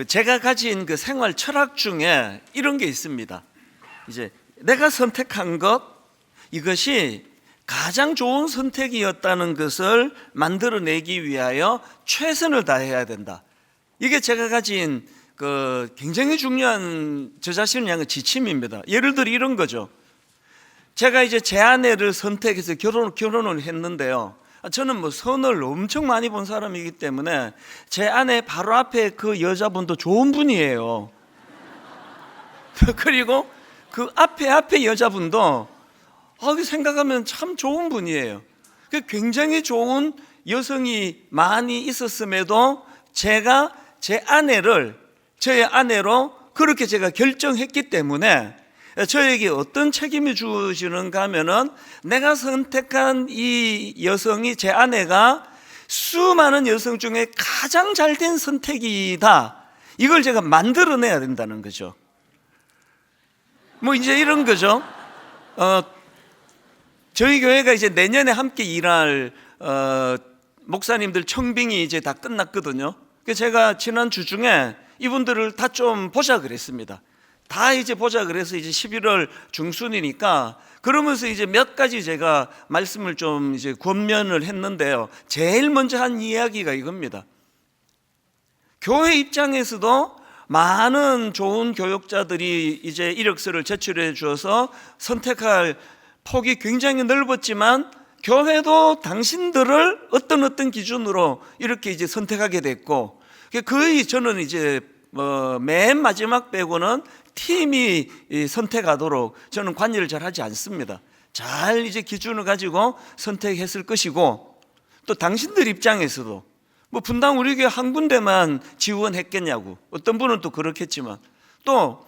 제가 가진 그 생활 철학 중에 이런 게 있습니다. 이제 내가 선택한 것, 이것이 가장 좋은 선택이었다는 것을 만들어내기 위하여 최선을 다해야 된다. 이게 제가 가진 그 굉장히 중요한 저 자신을 향한 지침입니다. 예를 들어 이런 거죠. 제가 이제 제 아내를 선택해서 결혼을 했는데요. 저는 뭐 선을 엄청 많이 본 사람이기 때문에 제 아내 바로 앞에 그 여자분도 좋은 분이에요. 그리고 그 앞에 여자분도 생각하면 참 좋은 분이에요. 굉장히 좋은 여성이 많이 있었음에도 제가 저의 아내로 그렇게 제가 결정했기 때문에 저에게 어떤 책임을 주시는가 하면은 내가 선택한 이 여성이, 제 아내가 수많은 여성 중에 가장 잘된 선택이다, 이걸 제가 만들어내야 된다는 거죠. 뭐 이제 이런 거죠. 저희 교회가 이제 내년에 함께 일할 목사님들 청빙이 이제 다 끝났거든요. 그래서 제가 지난 주 중에 이분들을 다 좀 보자 그랬습니다. 다 이제 보자 그래서 이제 11월 중순이니까 그러면서 이제 몇 가지 제가 말씀을 좀 이제 권면을 했는데요. 제일 먼저 한 이야기가 이겁니다. 교회 입장에서도 많은 좋은 교육자들이 이제 이력서를 제출해 주어서 선택할 폭이 굉장히 넓었지만 교회도 당신들을 어떤 기준으로 이렇게 이제 선택하게 됐고, 거의 저는 이제 맨 마지막 빼고는 팀이 선택하도록 저는 관여를 잘 하지 않습니다. 잘 이제 기준을 가지고 선택했을 것이고, 또 당신들 입장에서도 뭐 분당 우리 교회 한 군데만 지원했겠냐고, 어떤 분은 또 그렇겠지만 또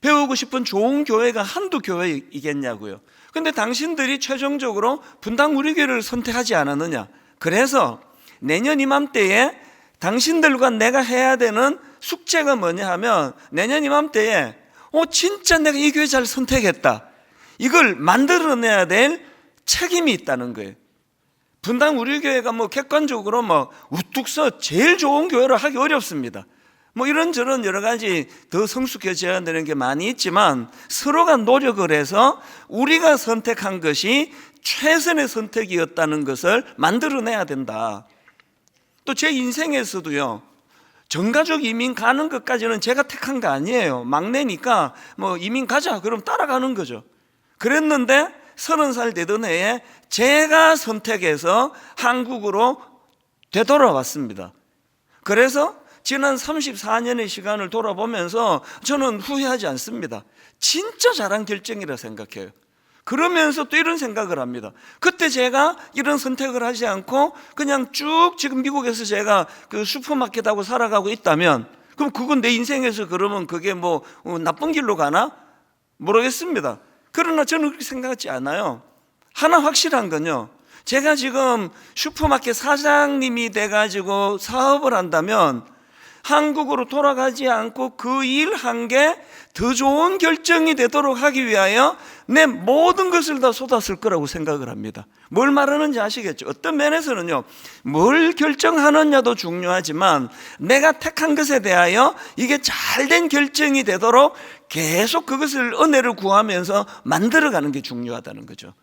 배우고 싶은 좋은 교회가 한두 교회이겠냐고요. 근데 당신들이 최종적으로 분당 우리 교회를 선택하지 않았느냐. 그래서 내년 이맘때에 당신들과 내가 해야 되는 숙제가 뭐냐 하면, 내년 이맘때에 진짜 내가 이 교회 잘 선택했다, 이걸 만들어내야 될 책임이 있다는 거예요. 분당 우리 교회가 뭐 객관적으로 뭐 우뚝 서 제일 좋은 교회를 하기 어렵습니다. 뭐 이런저런 여러 가지 더 성숙해져야 되는 게 많이 있지만, 서로가 노력을 해서 우리가 선택한 것이 최선의 선택이었다는 것을 만들어내야 된다. 또 제 인생에서도요, 전가족 이민 가는 것까지는 제가 택한 거 아니에요. 막내니까 뭐 이민 가자 그럼 따라가는 거죠. 그랬는데 30살 되던 해에 제가 선택해서 한국으로 되돌아왔습니다. 그래서 지난 34년의 시간을 돌아보면서 저는 후회하지 않습니다. 진짜 잘한 결정이라 생각해요. 그러면서 또 이런 생각을 합니다. 그때 제가 이런 선택을 하지 않고 그냥 쭉 지금 미국에서 제가 그 슈퍼마켓하고 살아가고 있다면, 그럼 그건 내 인생에서 그러면 그게 뭐 나쁜 길로 가나? 모르겠습니다. 그러나 저는 그렇게 생각하지 않아요. 하나 확실한 건요, 제가 지금 슈퍼마켓 사장님이 돼가지고 사업을 한다면 한국으로 돌아가지 않고 그 일 한 게 더 좋은 결정이 되도록 하기 위하여 내 모든 것을 다 쏟았을 거라고 생각을 합니다. 뭘 말하는지 아시겠죠? 어떤 면에서는요, 뭘 결정하느냐도 중요하지만 내가 택한 것에 대하여 이게 잘된 결정이 되도록 계속 그것을 은혜를 구하면서 만들어가는 게 중요하다는 거죠.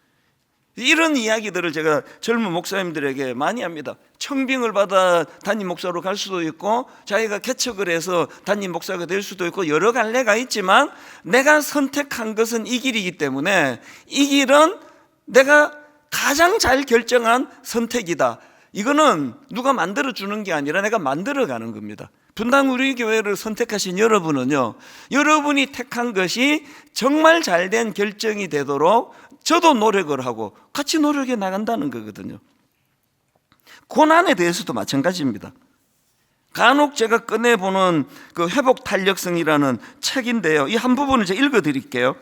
이런 이야기들을 제가 젊은 목사님들에게 많이 합니다. 청빙을 받아 담임 목사로 갈 수도 있고, 자기가 개척을 해서 담임 목사가 될 수도 있고, 여러 갈래가 있지만 내가 선택한 것은 이 길이기 때문에 이 길은 내가 가장 잘 결정한 선택이다. 이거는 누가 만들어주는 게 아니라 내가 만들어가는 겁니다. 분당 우리 교회를 선택하신 여러분은요, 여러분이 택한 것이 정말 잘된 결정이 되도록 저도 노력을 하고 같이 노력해 나간다는 거거든요. 고난에 대해서도 마찬가지입니다. 간혹 제가 꺼내보는 그 회복 탄력성이라는 책인데요, 이 한 부분을 제가 읽어드릴게요.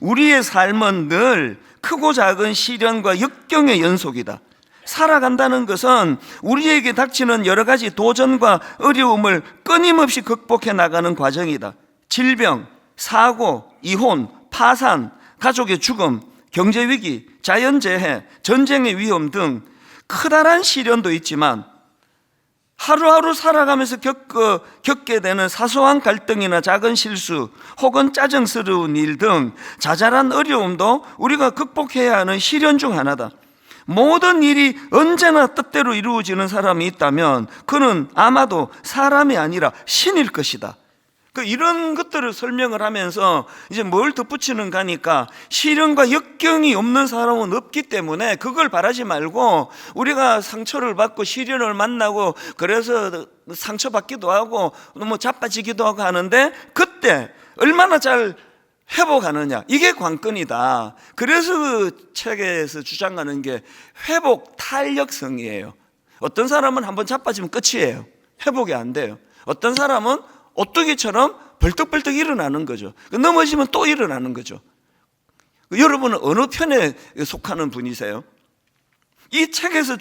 우리의 삶은 늘 크고 작은 시련과 역경의 연속이다. 살아간다는 것은 우리에게 닥치는 여러 가지 도전과 어려움을 끊임없이 극복해 나가는 과정이다. 질병, 사고, 이혼, 파산, 가족의 죽음, 경제위기, 자연재해, 전쟁의 위험 등 커다란 시련도 있지만 하루하루 살아가면서 겪게 되는 사소한 갈등이나 작은 실수 혹은 짜증스러운 일 등 자잘한 어려움도 우리가 극복해야 하는 시련 중 하나다. 모든 일이 언제나 뜻대로 이루어지는 사람이 있다면 그는 아마도 사람이 아니라 신일 것이다. 이런 것들을 설명을 하면서 이제 뭘 덧붙이는가 하니까 시련과 역경이 없는 사람은 없기 때문에 그걸 바라지 말고 우리가 상처를 받고 시련을 만나고 그래서 상처받기도 하고 뭐 자빠지기도 하고 하는데 그때 얼마나 잘 회복하느냐, 이게 관건이다. 그래서 그 책에서 주장하는 게 회복 탄력성이에요. 어떤 사람은 한번 자빠지면 끝이에요. 회복이 안 돼요. 어떤 사람은 오뚜기처럼 벌떡벌떡 일어나는 거죠. 넘어지면 또 일어나는 거죠. 여러분은 어느 편에 속하는 분이세요? 이 책에서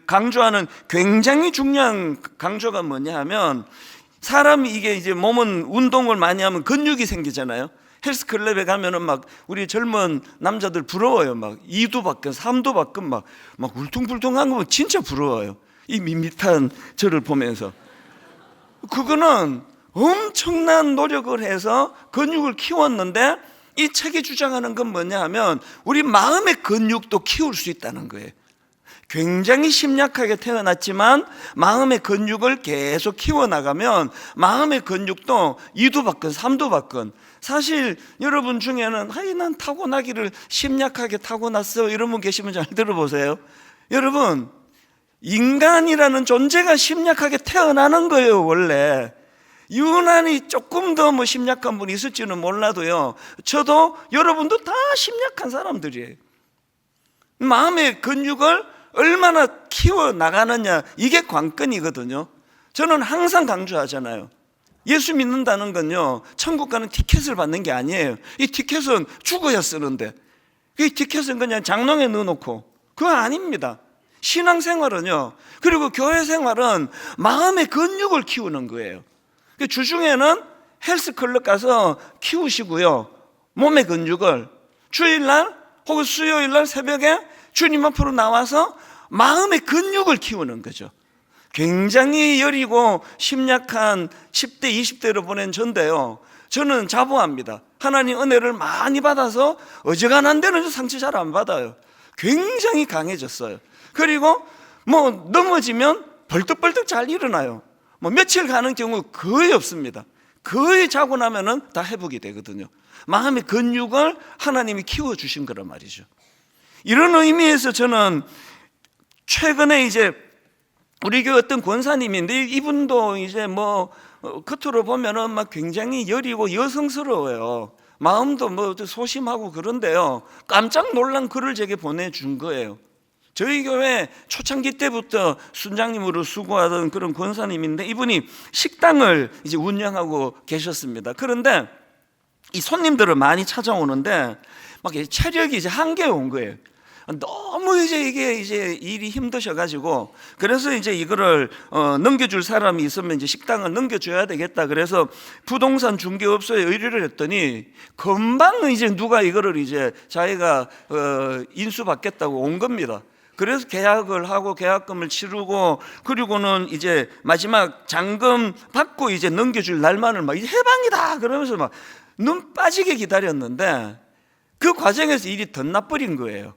강조하는 굉장히 중요한 강조가 뭐냐 하면 사람이 이게 이제 몸은 운동을 많이 하면 근육이 생기잖아요. 헬스클럽에 가면은 막 우리 젊은 남자들 부러워요. 막 2두 박근, 3두 박근 막 울퉁불퉁한 거 진짜 부러워요. 이 밋밋한 저를 보면서. 그거는 엄청난 노력을 해서 근육을 키웠는데 이 책이 주장하는 건 뭐냐 하면 우리 마음의 근육도 키울 수 있다는 거예요. 굉장히 심약하게 태어났지만 마음의 근육을 계속 키워나가면 마음의 근육도 2두 박근, 3두 박근. 사실 여러분 중에는 난 타고나기를 심약하게 타고났어 이런 분 계시면 잘 들어보세요. 여러분, 인간이라는 존재가 심약하게 태어나는 거예요. 원래 유난히 조금 더 뭐 심약한 분이 있을지는 몰라도요, 저도 여러분도 다 심약한 사람들이에요. 마음의 근육을 얼마나 키워나가느냐, 이게 관건이거든요. 저는 항상 강조하잖아요. 예수 믿는다는 건요, 천국 가는 티켓을 받는 게 아니에요. 이 티켓은 죽어야 쓰는데, 이 티켓은 그냥 장롱에 넣어놓고, 그거 아닙니다. 신앙생활은요, 그리고 교회생활은 마음의 근육을 키우는 거예요. 주중에는 헬스클럽 가서 키우시고요, 몸의 근육을 주일날 혹은 수요일날 새벽에 주님 앞으로 나와서 마음의 근육을 키우는 거죠. 굉장히 여리고 심약한 10대, 20대로 보낸 전데요, 저는 자부합니다. 하나님 은혜를 많이 받아서 어지간한 데는 상처 잘 안 받아요. 굉장히 강해졌어요. 그리고 뭐 넘어지면 벌떡벌떡 잘 일어나요. 뭐 며칠 가는 경우 거의 없습니다. 거의 자고 나면은 다 회복이 되거든요. 마음의 근육을 하나님이 키워주신 거란 말이죠. 이런 의미에서 저는 최근에 이제 우리 교회 어떤 권사님인데, 이분도 이제 뭐 겉으로 보면은 막 굉장히 여리고 여성스러워요. 마음도 뭐 소심하고 그런데요, 깜짝 놀란 글을 제게 보내준 거예요. 저희 교회 초창기 때부터 순장님으로 수고하던 그런 권사님인데, 이분이 식당을 이제 운영하고 계셨습니다. 그런데 이 손님들을 많이 찾아오는데 막 체력이 이제 한계에 온 거예요. 너무 이게 일이 힘드셔가지고, 그래서 이제 이거를 넘겨줄 사람이 있으면 이제 식당을 넘겨줘야 되겠다. 그래서 부동산 중개업소에 의뢰를 했더니 금방 이제 누가 이거를 이제 자기가 인수받겠다고 온 겁니다. 그래서 계약을 하고 계약금을 치르고, 그리고는 이제 마지막 잔금 받고 이제 넘겨줄 날만을 막 이제 해방이다 그러면서 막 눈 빠지게 기다렸는데, 그 과정에서 일이 덧나버린 거예요.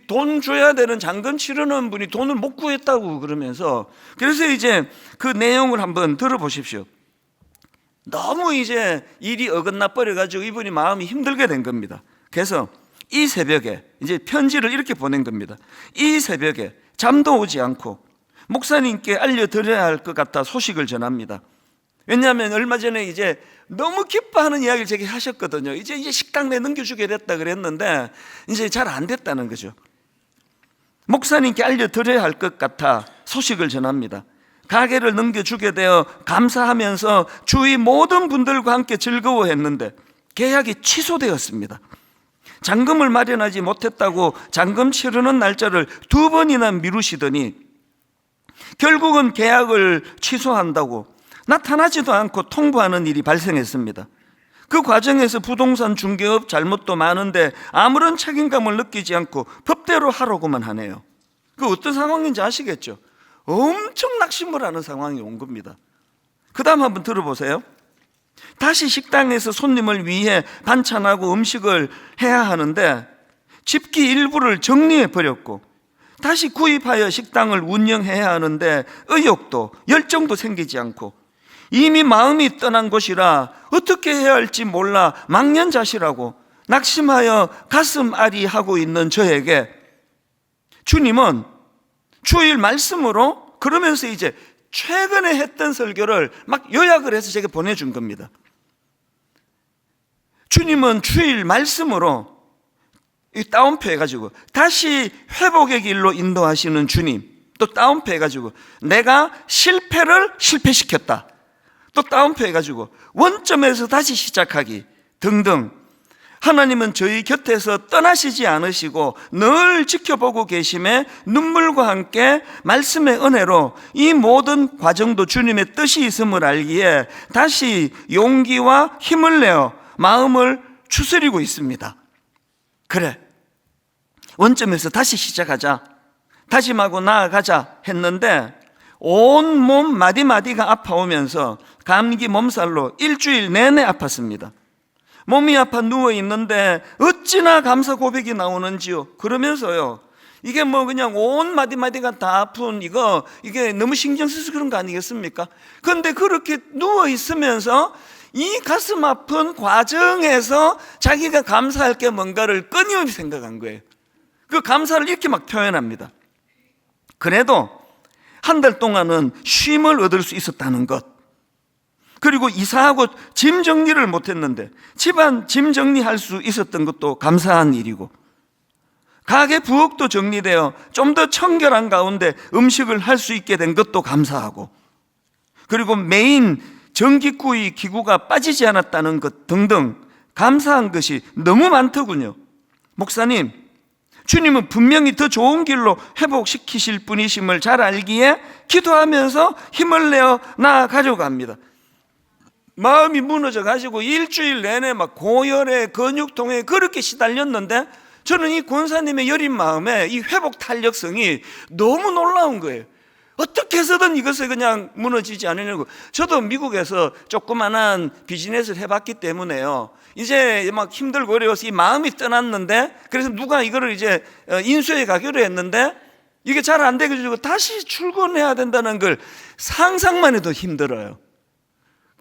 돈 줘야 되는 잔금 치르는 분이 돈을 못 구했다고 그러면서, 그래서 이제 그 내용을 한번 들어보십시오. 너무 이제 일이 어긋나 버려가지고 이분이 마음이 힘들게 된 겁니다. 그래서 이 새벽에 이제 편지를 이렇게 보낸 겁니다. 이 새벽에 잠도 오지 않고 목사님께 알려드려야 할 것 같아 소식을 전합니다. 왜냐하면 얼마 전에 이제 너무 기뻐하는 이야기를 제게 하셨거든요. 이제 식당 내 넘겨주게 됐다 그랬는데 이제 잘 안 됐다는 거죠. 목사님께 알려드려야 할 것 같아 소식을 전합니다. 가게를 넘겨주게 되어 감사하면서 주위 모든 분들과 함께 즐거워했는데 계약이 취소되었습니다. 잔금을 마련하지 못했다고 잔금 치르는 날짜를 2번이나 미루시더니 결국은 계약을 취소한다고 나타나지도 않고 통보하는 일이 발생했습니다. 그 과정에서 부동산 중개업 잘못도 많은데 아무런 책임감을 느끼지 않고 법대로 하라고만 하네요. 그 어떤 상황인지 아시겠죠? 엄청 낙심을 하는 상황이 온 겁니다. 그 다음 한번 들어보세요. 다시 식당에서 손님을 위해 반찬하고 음식을 해야 하는데 집기 일부를 정리해 버렸고, 다시 구입하여 식당을 운영해야 하는데 의욕도 열정도 생기지 않고, 이미 마음이 떠난 곳이라 어떻게 해야 할지 몰라 망연자실하고 낙심하여 가슴 아리하고 있는 저에게 주님은 주일 말씀으로, 그러면서 이제 최근에 했던 설교를 막 요약을 해서 제게 보내준 겁니다. 주님은 주일 말씀으로 다운표 해가지고 다시 회복의 길로 인도하시는 주님, 또 다운표 해가지고 내가 실패를 실패시켰다, 또 다운표 해가지고 원점에서 다시 시작하기 등등, 하나님은 저희 곁에서 떠나시지 않으시고 늘 지켜보고 계심에 눈물과 함께 말씀의 은혜로 이 모든 과정도 주님의 뜻이 있음을 알기에 다시 용기와 힘을 내어 마음을 추스리고 있습니다. 그래, 원점에서 다시 시작하자, 다짐하고 나아가자 했는데 온 몸 마디마디가 아파오면서 감기 몸살로 일주일 내내 아팠습니다. 몸이 아파 누워있는데 어찌나 감사 고백이 나오는지요. 그러면서요, 이게 뭐 그냥 온 마디마디가 다 아픈 이게 너무 신경 쓰여서 그런 거 아니겠습니까? 그런데 그렇게 누워있으면서 이 가슴 아픈 과정에서 자기가 감사할 게 뭔가를 끊임없이 생각한 거예요. 그 감사를 이렇게 막 표현합니다. 그래도 한 달 동안은 쉼을 얻을 수 있었다는 것, 그리고 이사하고 짐 정리를 못했는데 집안 짐 정리할 수 있었던 것도 감사한 일이고, 가게 부엌도 정리되어 좀 더 청결한 가운데 음식을 할 수 있게 된 것도 감사하고, 그리고 메인 전기구이 기구가 빠지지 않았다는 것 등등 감사한 것이 너무 많더군요. 목사님, 주님은 분명히 더 좋은 길로 회복시키실 분이심을 잘 알기에 기도하면서 힘을 내어 나아가려고 합니다. 마음이 무너져 가지고 일주일 내내 막 고열에 근육통에 그렇게 시달렸는데, 저는 이 권사님의 여린 마음에 이 회복 탄력성이 너무 놀라운 거예요. 어떻게 해서든 이것을 그냥 무너지지 않으려고. 저도 미국에서 조그만한 비즈니스를 해봤기 때문에요, 이제 막 힘들고 어려워서 이 마음이 떠났는데, 그래서 누가 이거를 이제 인수해 가기로 했는데 이게 잘 안 되고 다시 출근해야 된다는 걸 상상만 해도 힘들어요.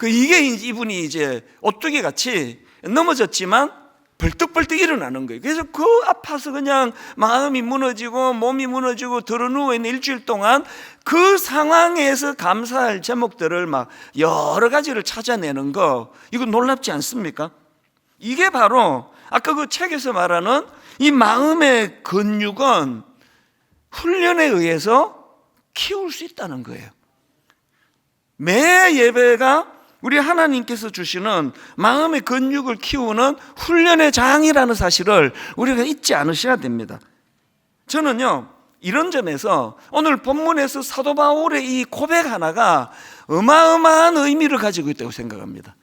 이게 이분이 이제 오뚜기 같이 넘어졌지만 벌떡벌떡 일어나는 거예요. 그래서 아파서 그냥 마음이 무너지고 몸이 무너지고 드러누워있는 일주일 동안 그 상황에서 감사할 제목들을 막 여러 가지를 찾아내는 거, 이거 놀랍지 않습니까? 이게 바로 아까 그 책에서 말하는 이 마음의 근육은 훈련에 의해서 키울 수 있다는 거예요. 매 예배가 우리 하나님께서 주시는 마음의 근육을 키우는 훈련의 장이라는 사실을 우리가 잊지 않으셔야 됩니다. 저는요, 이런 점에서 오늘 본문에서 사도 바울의 이 고백 하나가 어마어마한 의미를 가지고 있다고 생각합니다.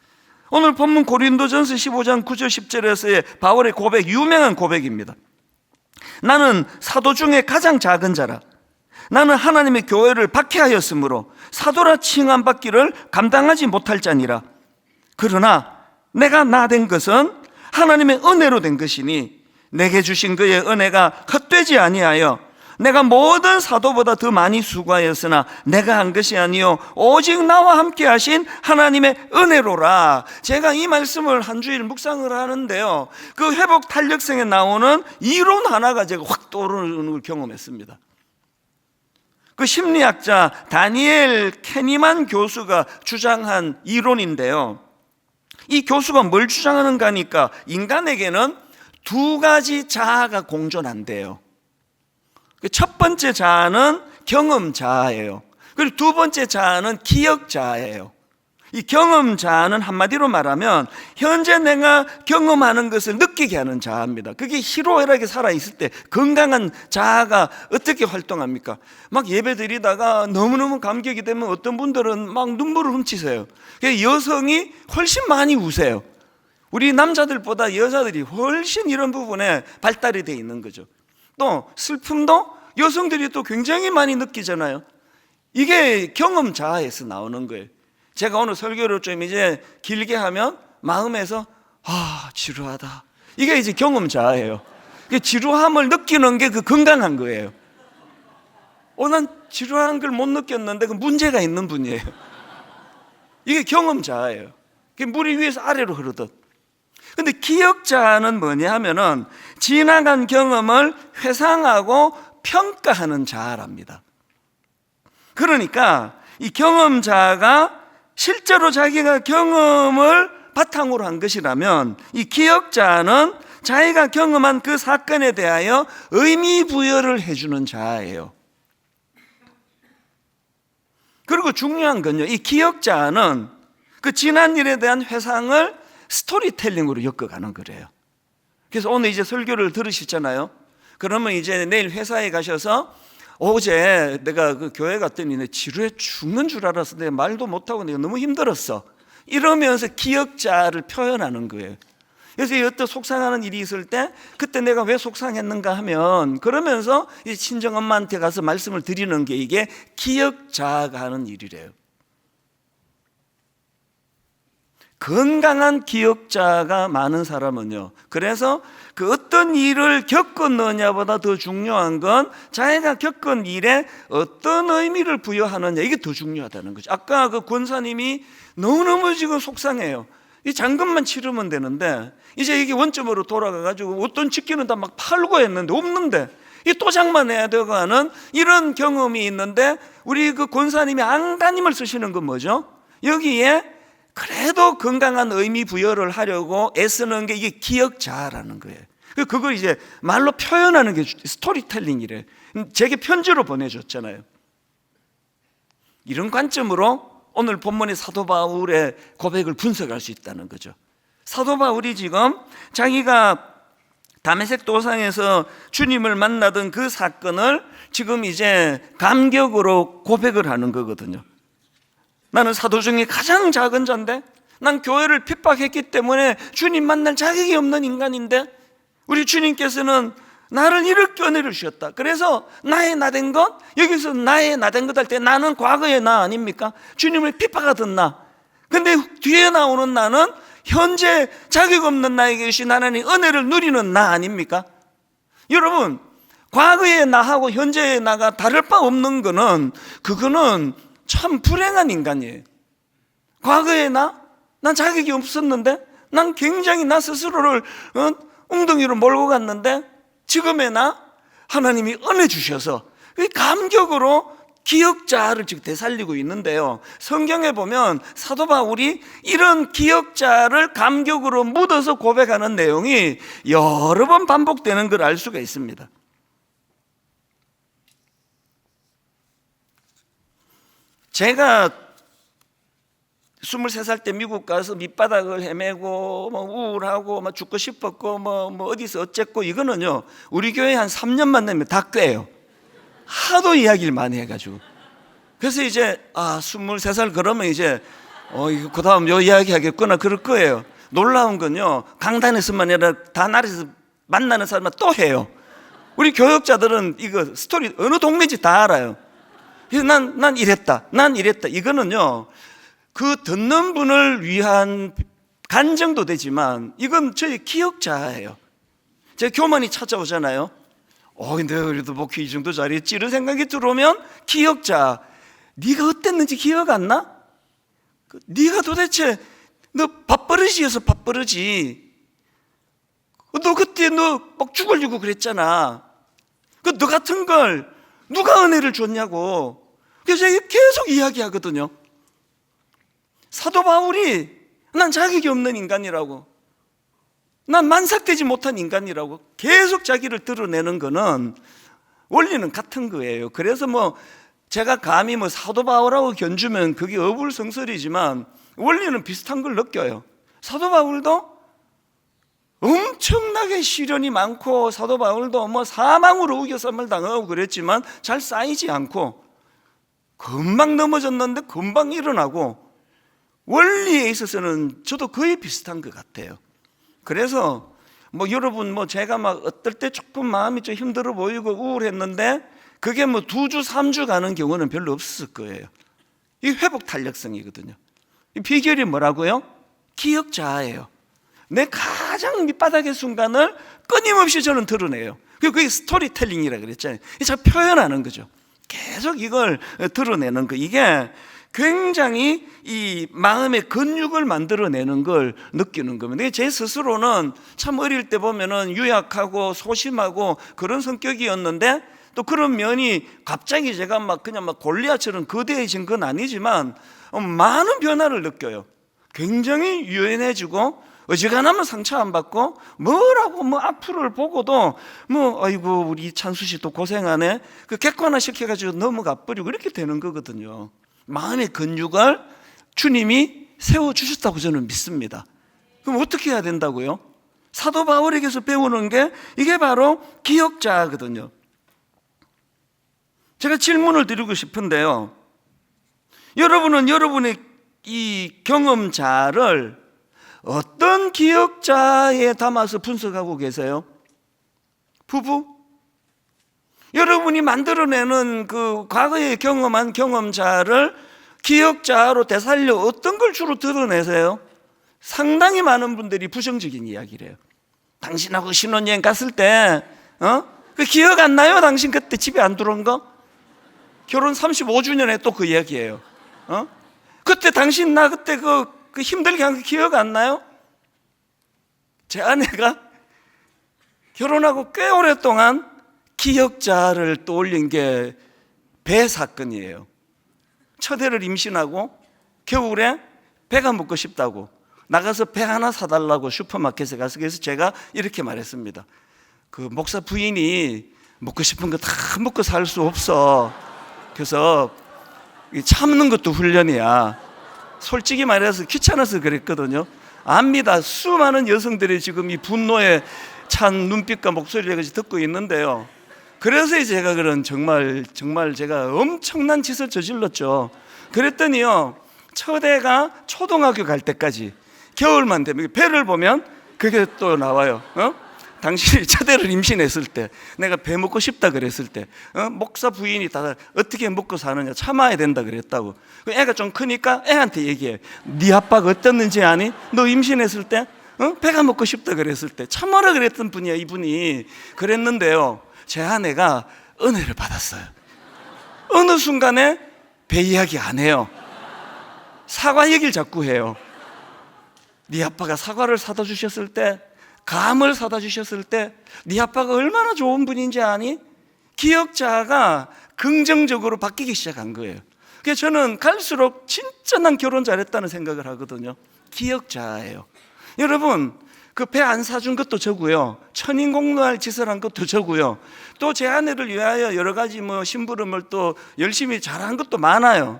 오늘 본문 고린도전서 15장 9절 10절에서의 바울의 고백, 유명한 고백입니다. 나는 사도 중에 가장 작은 자라. 나는 하나님의 교회를 박해하였으므로 사도라 칭함받기를 감당하지 못할 자니라. 그러나 내가 나 된 것은 하나님의 은혜로 된 것이니 내게 주신 그의 은혜가 헛되지 아니하여 내가 모든 사도보다 더 많이 수고하였으나 내가 한 것이 아니요 오직 나와 함께 하신 하나님의 은혜로라. 제가 이 말씀을 한 주일 묵상을 하는데요, 그 회복 탄력성에 나오는 이론 하나가 제가 확 떠오르는 걸 경험했습니다. 그 심리학자 다니엘 캐니만 교수가 주장한 이론인데요, 이 교수가 뭘 주장하는가 하니까 인간에게는 두 가지 자아가 공존한대요. 첫 번째 자아는 경험 자아예요. 그리고 두 번째 자아는 기억 자아예요. 이 경험 자아는 한마디로 말하면 현재 내가 경험하는 것을 느끼게 하는 자아입니다. 그게 희로애락에 살아있을 때 건강한 자아가 어떻게 활동합니까? 막 예배 드리다가 너무너무 감격이 되면 어떤 분들은 막 눈물을 훔치세요. 여성이 훨씬 많이 우세요. 우리 남자들보다 여자들이 훨씬 이런 부분에 발달이 돼 있는 거죠. 또 슬픔도 여성들이 또 굉장히 많이 느끼잖아요. 이게 경험 자아에서 나오는 거예요. 제가 오늘 설교를 좀 이제 길게 하면 마음에서 지루하다. 이게 이제 경험 자아예요. 지루함을 느끼는 게 그 건강한 거예요. 난 지루한 걸 못 느꼈는데 그 문제가 있는 분이에요. 이게 경험 자아예요. 물이 위에서 아래로 흐르듯. 근데 기억 자아는 뭐냐 하면은 지나간 경험을 회상하고 평가하는 자아랍니다. 그러니까 이 경험 자아가 실제로 자기가 경험을 바탕으로 한 것이라면 이 기억 자아는 자기가 경험한 그 사건에 대하여 의미 부여를 해주는 자아예요. 그리고 중요한 건요, 이 기억 자아는 그 지난 일에 대한 회상을 스토리텔링으로 엮어가는 거래요. 그래서 오늘 이제 설교를 들으시잖아요. 그러면 이제 내일 회사에 가셔서 어제 내가 그 교회 갔더니 내 지루해 죽는 줄 알았어. 내가 말도 못하고 내가 너무 힘들었어. 이러면서 기억자를 표현하는 거예요. 그래서 어떤 속상하는 일이 있을 때 그때 내가 왜 속상했는가 하면 그러면서 이 친정엄마한테 가서 말씀을 드리는 게 이게 기억자가 하는 일이래요. 건강한 기억자가 많은 사람은요, 그래서 그 어떤 일을 겪었느냐보다 더 중요한 건 자기가 겪은 일에 어떤 의미를 부여하느냐, 이게 더 중요하다는 거죠. 아까 그 권사님이 너무너무 지금 속상해요. 이 잔금만 치르면 되는데 이제 이게 원점으로 돌아가가지고 어떤 집기는 다 막 팔고 했는데 없는데 이 또 장만해야 되고 하는 이런 경험이 있는데 우리 그 권사님이 안가님을 쓰시는 건 뭐죠? 여기에 그래도 건강한 의미 부여를 하려고 애쓰는 게 이게 기억자라는 거예요. 그걸 이제 말로 표현하는 게 스토리텔링이래. 제게 편지로 보내줬잖아요. 이런 관점으로 오늘 본문의 사도 바울의 고백을 분석할 수 있다는 거죠. 사도 바울이 지금 자기가 다메섹 도상에서 주님을 만나던 그 사건을 지금 이제 감격으로 고백을 하는 거거든요. 나는 사도 중에 가장 작은 자인데, 난 교회를 핍박했기 때문에 주님 만날 자격이 없는 인간인데 우리 주님께서는 나를 이렇게 은혜를 주셨다. 그래서 나의 나된 것, 여기서 나의 나된 것 할 때 나는 과거의 나 아닙니까? 주님을 핍박하던 나. 근데 뒤에 나오는 나는 현재 자격 없는 나에게 주신 하나님 은혜를 누리는 나 아닙니까? 여러분, 과거의 나하고 현재의 나가 다를 바 없는 거는 그거는 참 불행한 인간이에요. 과거의 난 자격이 없었는데, 난 굉장히 나 스스로를 엉덩이로 몰고 갔는데 지금의 하나님이 은혜 주셔서 감격으로 기억자를 지금 되살리고 있는데요, 성경에 보면 사도 바울이 이런 기억자를 감격으로 묻어서 고백하는 내용이 여러 번 반복되는 걸 알 수가 있습니다. 제가 23살 때 미국 가서 밑바닥을 헤매고 우울하고 죽고 싶었고 어디서 어쨌고, 이거는요 우리 교회 한 3년만 되면 다 꿰요. 하도 이야기를 많이 해가지고. 그래서 이제 23살 그러면 이제 이거 그 다음 요 이야기 하겠구나 그럴 거예요. 놀라운 건요, 강단에서만 아니라 다 나라에서 만나는 사람만 또 해요. 우리 교역자들은 이거 스토리 어느 동네인지 다 알아요. 그래서 난 이랬다, 난 이랬다. 이거는요 그 듣는 분을 위한 간증도 되지만 이건 저희 기억자예요. 제 교만이 찾아오잖아요. 근데 그래도 목회 이 정도 잘했지 이런 생각이 들어오면 기억자, 네가 어땠는지 기억 안 나? 네가 도대체 너 밥버릇이어서 밥버릇이, 너 그때 너 막 죽으려고 그랬잖아. 너 같은 걸 누가 은혜를 줬냐고. 그래서 제가 계속 이야기하거든요. 사도 바울이 난 자격이 없는 인간이라고, 난 만삭되지 못한 인간이라고 계속 자기를 드러내는 거는 원리는 같은 거예요. 그래서 제가 감히 사도 바울하고 견주면 그게 어불성설이지만 원리는 비슷한 걸 느껴요. 사도 바울도 엄청나게 시련이 많고 사도 바울도 사망으로 우겨쌈을 당하고 그랬지만 잘 쌓이지 않고 금방 넘어졌는데 금방 일어나고, 원리에 있어서는 저도 거의 비슷한 것 같아요. 그래서 여러분 제가 어떨 때 조금 마음이 좀 힘들어 보이고 우울했는데 그게 뭐 2주, 3주 가는 경우는 별로 없을 거예요. 이 회복 탄력성이거든요. 이 비결이 뭐라고요? 기억 자아예요. 내 가장 밑바닥의 순간을 끊임없이 저는 드러내요. 그게 스토리텔링이라 그랬잖아요. 제가 표현하는 거죠. 계속 이걸 드러내는 거. 이게 굉장히 이 마음의 근육을 만들어내는 걸 느끼는 겁니다. 제 스스로는 참 어릴 때 보면은 유약하고 소심하고 그런 성격이었는데, 또 그런 면이 갑자기 제가 그냥 골리앗처럼 거대해진 건 아니지만 많은 변화를 느껴요. 굉장히 유연해지고, 어지간하면 상처 안 받고, 뭐라고 악플을 보고도 아이고 우리 찬수 씨 또 고생하네, 그 객관화 시켜가지고 넘어가 버리고 이렇게 되는 거거든요. 마음의 근육을 주님이 세워주셨다고 저는 믿습니다. 그럼 어떻게 해야 된다고요? 사도 바울에게서 배우는 게 이게 바로 기억자거든요. 제가 질문을 드리고 싶은데요, 여러분은 여러분의 이 경험자를 어떤 기억자에 담아서 분석하고 계세요? 부부? 여러분이 만들어내는 그 과거에 경험한 경험자를 기억자로 되살려 어떤 걸 주로 드러내세요? 상당히 많은 분들이 부정적인 이야기를 해요. 당신하고 신혼여행 갔을 때 그 기억 안 나요? 당신 그때 집에 안 들어온 거? 결혼 35주년에 또 그 이야기예요. 그때 당신 나 그때 그 힘들게 한 거 기억 안 나요? 제 아내가 결혼하고 꽤 오랫동안 기억자를 떠올린 게 배 사건이에요. 첫 애를 임신하고 겨울에 배가 먹고 싶다고 나가서 배 하나 사달라고 슈퍼마켓에 가서, 그래서 제가 이렇게 말했습니다. 그 목사 부인이 먹고 싶은 거 다 먹고 살 수 없어. 그래서 참는 것도 훈련이야. 솔직히 말해서 귀찮아서 그랬거든요. 압니다. 수많은 여성들이 지금 이 분노에 찬 눈빛과 목소리를 듣고 있는데요. 그래서 제가 정말 제가 엄청난 짓을 저질렀죠. 그랬더니요, 첫 애가 초등학교 갈 때까지 겨울만 되면 배를 보면 그게 또 나와요. 당신이 첫 애를 임신했을 때, 내가 배 먹고 싶다 그랬을 때, 목사 부인이 다 어떻게 먹고 사느냐, 참아야 된다 그랬다고. 애가 좀 크니까 애한테 얘기해. 네 아빠가 어땠는지 아니? 너 임신했을 때 배가 먹고 싶다 그랬을 때 참아라 그랬던 분이야, 이분이. 그랬는데요, 제 아내가 은혜를 받았어요. 어느 순간에 배 이야기 안 해요. 사과 얘기를 자꾸 해요. 네 아빠가 사과를 사다 주셨을 때, 감을 사다 주셨을 때 네 아빠가 얼마나 좋은 분인지 아니? 기억자가 긍정적으로 바뀌기 시작한 거예요. 그래서 저는 갈수록 진짜 난 결혼 잘했다는 생각을 하거든요. 기억자예요. 여러분, 그 배 안 사준 것도 저고요, 천인공노할 짓을 한 것도 저고요, 또 제 아내를 위하여 여러 가지 심부름을 또 열심히 잘한 것도 많아요.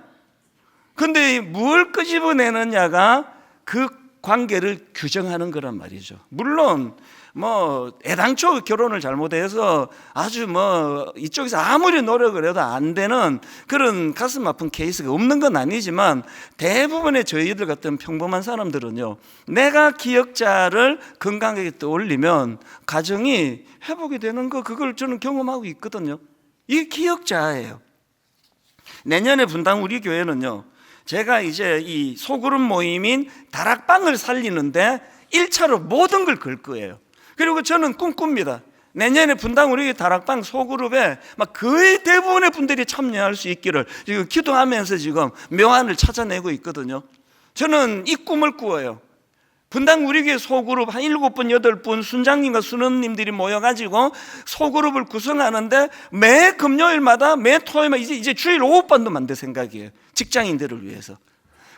근데 뭘 끄집어내느냐가 그 관계를 규정하는 거란 말이죠. 물론 애당초 결혼을 잘못해서 아주 이쪽에서 아무리 노력을 해도 안 되는 그런 가슴 아픈 케이스가 없는 건 아니지만, 대부분의 저희들 같은 평범한 사람들은요, 내가 기억자를 건강하게 떠올리면 가정이 회복이 되는 거, 그걸 저는 경험하고 있거든요. 이게 기억자예요. 내년에 분당 우리 교회는요, 제가 이제 이 소그룹 모임인 다락방을 살리는데 1차로 모든 걸 걸 거예요. 그리고 저는 꿈꿉니다. 내년에 분당 우리 다락방 소그룹에 거의 대부분의 분들이 참여할 수 있기를 지금 기도하면서 지금 명안을 찾아내고 있거든요. 저는 이 꿈을 꾸어요. 분당 우리 교회 소그룹 한 7분, 8분 순장님과 순원님들이 모여가지고 소그룹을 구성하는데, 매 금요일마다 매 토요일마다 이제 주일 오후반도 만들 생각이에요. 직장인들을 위해서.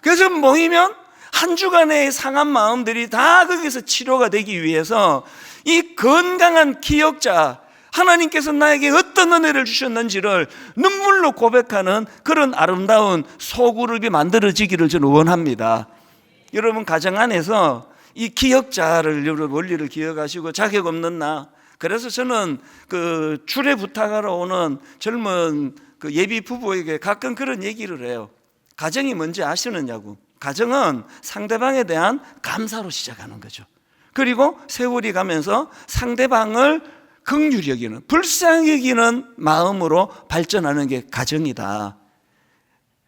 그래서 모이면 한 주간의 상한 마음들이 다 거기서 치료가 되기 위해서 이 건강한 기억자, 하나님께서 나에게 어떤 은혜를 주셨는지를 눈물로 고백하는 그런 아름다운 소그룹이 만들어지기를 저는 원합니다. 여러분 가정 안에서 이 기억자를, 여러분 원리를 기억하시고, 자격 없는 나. 그래서 저는 그 주례 부탁하러 오는 젊은 그 예비 부부에게 가끔 그런 얘기를 해요. 가정이 뭔지 아시느냐고. 가정은 상대방에 대한 감사로 시작하는 거죠. 그리고 세월이 가면서 상대방을 긍휼히 여기는, 불쌍히 여기는 마음으로 발전하는 게 가정이다.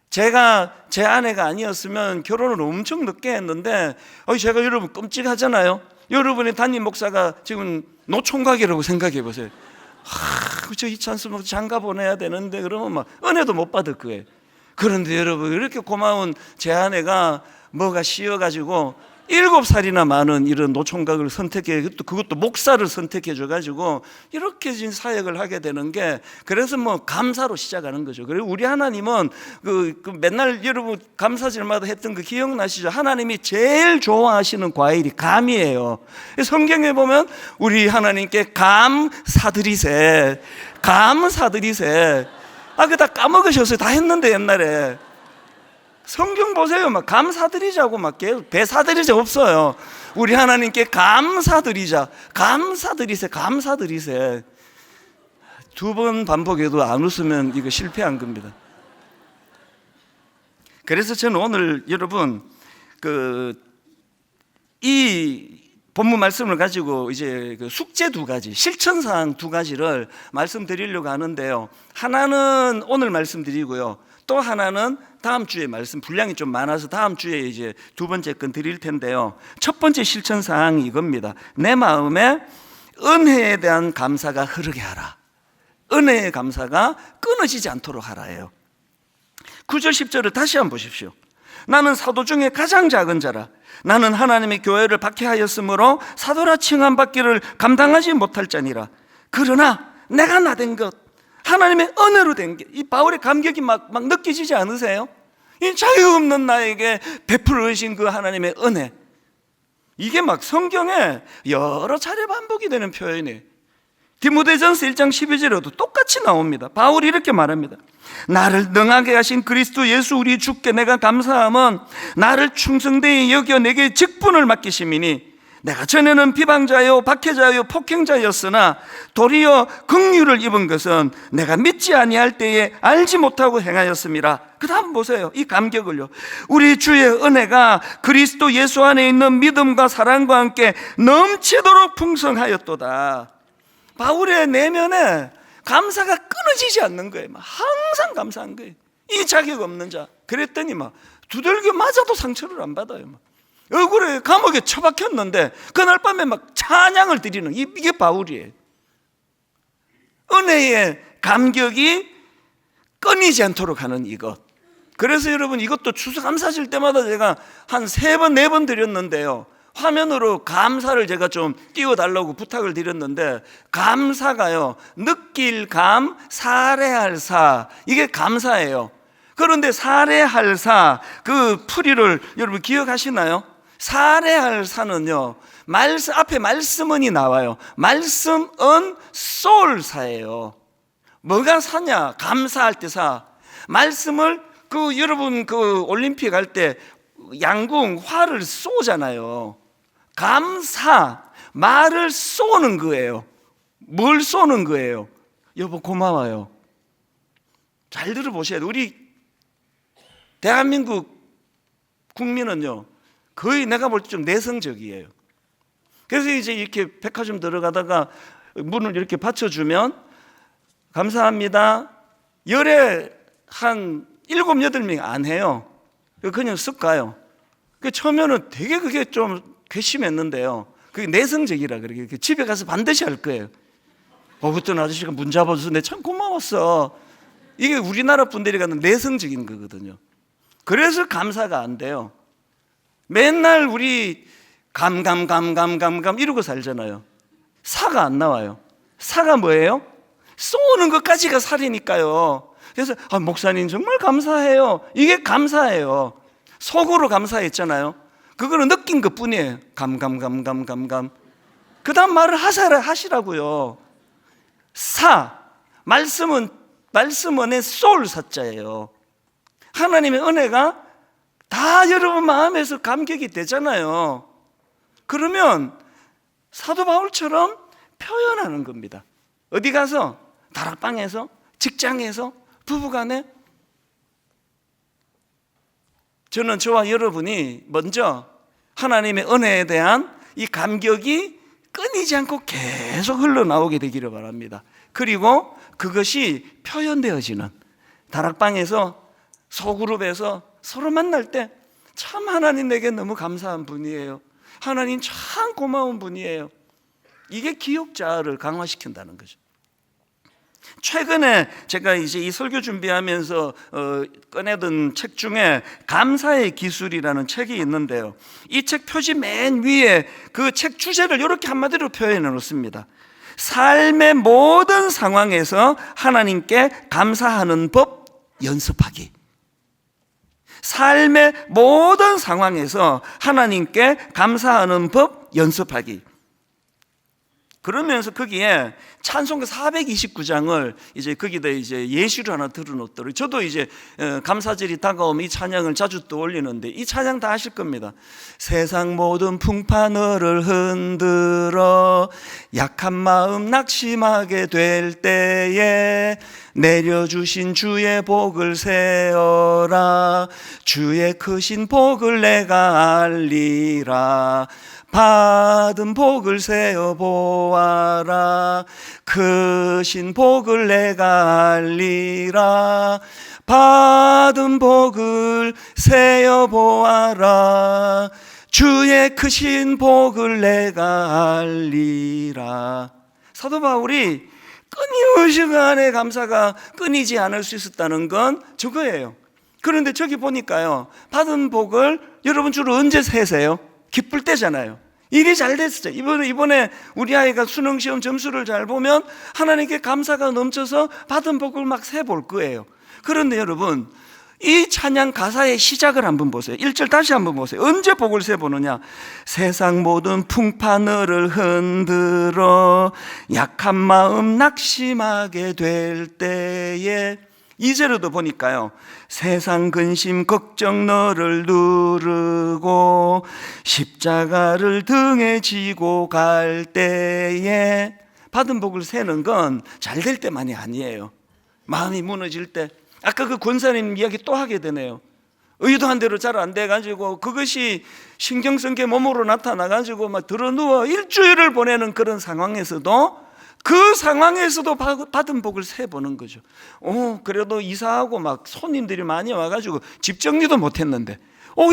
제가 제 아내가 아니었으면 결혼을 엄청 늦게 했는데, 제가 여러분 끔찍하잖아요. 여러분의 담임 목사가 지금 노총각이라고 생각해 보세요. 저 이찬수 목사 장가 보내야 되는데 그러면 막 은혜도 못 받을 거예요. 그런데 여러분, 이렇게 고마운 제 아내가 뭐가 씌어가지고 7살이나 많은 이런 노총각을 선택해, 그것도 목사를 선택해 줘가지고 이렇게 진 사역을 하게 되는 게, 그래서 뭐 감사로 시작하는 거죠. 그리고 우리 하나님은 그 맨날 여러분 감사절마다 했던 그 기억나시죠? 하나님이 제일 좋아하시는 과일이 감이에요. 성경에 보면 우리 하나님께 감 사드리세, 감 사드리세. 그거 다 까먹으셨어요. 다 했는데 옛날에. 성경 보세요. 막 감사드리자고 막 배 사드리자 없어요. 우리 하나님께 감사드리자, 감사드리세, 감사드리세. 2번 반복해도 안 웃으면 이거 실패한 겁니다. 그래서 저는 오늘 여러분 이 본문 말씀을 가지고 이제 그 숙제 2가지, 실천사항 2가지를 말씀드리려고 하는데요. 하나는 오늘 말씀드리고요, 또 하나는 다음 주에 말씀, 분량이 좀 많아서 다음 주에 이제 2번째 건 드릴 텐데요. 첫 번째 실천 사항이 이겁니다. 내 마음에 은혜에 대한 감사가 흐르게 하라. 은혜의 감사가 끊어지지 않도록 하라예요. 9절 10절을 다시 한번 보십시오. 나는 사도 중에 가장 작은 자라. 나는 하나님의 교회를 박해하였으므로 사도라 칭함받기를 감당하지 못할 자니라. 그러나 내가 나된 것, 하나님의 은혜로 된 게, 이 바울의 감격이 막 느껴지지 않으세요? 이 자유 없는 나에게 베풀으신 그 하나님의 은혜, 이게 막 성경에 여러 차례 반복이 되는 표현이에요. 디모데전서 1장 12절에도 똑같이 나옵니다. 바울이 이렇게 말합니다. 나를 능하게 하신 그리스도 예수 우리 주께 내가 감사함은 나를 충성되이 여겨 내게 직분을 맡기심이니, 내가 전에는 비방자요 박해자요 폭행자였으나 도리어 긍휼을 입은 것은 내가 믿지 아니할 때에 알지 못하고 행하였음이라. 그 다음 보세요. 이 감격을요. 우리 주의 은혜가 그리스도 예수 안에 있는 믿음과 사랑과 함께 넘치도록 풍성하였도다. 바울의 내면에 감사가 끊어지지 않는 거예요. 항상 감사한 거예요. 이 자격 없는 자. 그랬더니 막 두들겨 맞아도 상처를 안 받아요. 얼굴에 감옥에 처박혔는데 그날 밤에 막 찬양을 드리는, 이게 바울이에요. 은혜의 감격이 끊이지 않도록 하는 이것. 그래서 여러분, 이것도 추수감사절 때마다 제가 한 3번 4번 드렸는데요, 화면으로 감사를 제가 좀 띄워달라고 부탁을 드렸는데, 감사가요, 느낄 감, 살해할 사, 이게 감사예요. 그런데 살해할 사, 그 풀이를 여러분 기억하시나요? 살해할 사는요, 앞에 말씀은이 나와요. 말씀은 쏠사예요. 뭐가 사냐? 감사할 때 사. 말씀을 여러분 올림픽 할 때 양궁 활을 쏘잖아요. 감사, 말을 쏘는 거예요. 뭘 쏘는 거예요? 여보 고마워요. 잘 들어보셔야 돼요. 우리 대한민국 국민은요, 거의 내가 볼 때 좀 내성적이에요. 그래서 이제 이렇게 백화점 들어가다가 문을 이렇게 받쳐주면 감사합니다, 열에 한 7, 8명 안 해요. 그냥 쓱 가요. 처음에는 되게 그게 좀 괘씸했는데요, 그게 내성적이라 그래요. 집에 가서 반드시 할 거예요. 그때 아저씨가 문 잡아줘서 내 참 고마웠어. 이게 우리나라 분들이 갖는 내성적인 거거든요. 그래서 감사가 안 돼요. 맨날 우리 감 이러고 살잖아요. 사가 안 나와요. 사가 뭐예요? 쏘는 것까지가 살이니까요. 그래서 목사님 정말 감사해요. 이게 감사예요. 속으로 감사했잖아요. 그거는 느낀 것 뿐이에요. 감. 그 다음 말을 하시라고요. 말씀은의 쏠 사자예요. 하나님의 은혜가 다 여러분 마음에서 감격이 되잖아요. 그러면 사도 바울처럼 표현하는 겁니다. 어디 가서? 다락방에서? 직장에서? 부부간에? 저는 저와 여러분이 먼저 하나님의 은혜에 대한 이 감격이 끊이지 않고 계속 흘러나오게 되기를 바랍니다. 그리고 그것이 표현되어지는, 다락방에서 소그룹에서 서로 만날 때 참 하나님 내게 너무 감사한 분이에요, 하나님 참 고마운 분이에요, 이게 기억자를 강화시킨다는 거죠. 최근에 제가 이제 이 설교 준비하면서 꺼내든 책 중에 감사의 기술이라는 책이 있는데요, 이 책 표지 맨 위에 그 책 주제를 이렇게 한마디로 표현해 놓습니다. 삶의 모든 상황에서 하나님께 감사하는 법 연습하기. 삶의 모든 상황에서 하나님께 감사하는 법 연습하기. 그러면서 거기에 찬송가 429장을 이제 거기다 이제 예시로 하나 들어놓더라고요. 저도 이제 감사절이 다가오면 이 찬양을 자주 떠올리는데, 이 찬양 다 아실 겁니다. 세상 모든 풍파 너를 흔들어 약한 마음 낙심하게 될 때에 내려주신 주의 복을 세어라, 주의 크신 복을 내가 알리라, 받은 복을 세어 보아라, 크신 복을 내가 알리라, 받은 복을 세어 보아라, 주의 크신 복을 내가 알리라. 사도 바울이 끊임없이 그 안에 감사가 끊이지 않을 수 있었다는 건 저거예요. 그런데 저기 보니까요, 받은 복을 여러분 주로 언제 세세요? 기쁠 때잖아요. 일이 잘 됐어요. 이번에 우리 아이가 수능시험 점수를 잘 보면 하나님께 감사가 넘쳐서 받은 복을 막 세볼 거예요. 그런데 여러분, 이 찬양 가사의 시작을 한번 보세요. 1절 다시 한번 보세요. 언제 복을 세보느냐? 세상 모든 풍파 너를 흔들어 약한 마음 낙심하게 될 때에, 2절에도 보니까요, 세상 근심 걱정 너를 누르고 십자가를 등에 지고 갈 때에, 받은 복을 세는 건 잘 될 때만이 아니에요. 마음이 무너질 때, 아까 그 권사님 이야기 또 하게 되네요. 의도한 대로 잘 안 돼가지고 그것이 신경 쓴 게 몸으로 나타나가지고 막 드러누워 일주일을 보내는 그런 상황에서도, 그 상황에서도 받은 복을 세보는 거죠. 그래도 이사하고 막 손님들이 많이 와가지고 집 정리도 못했는데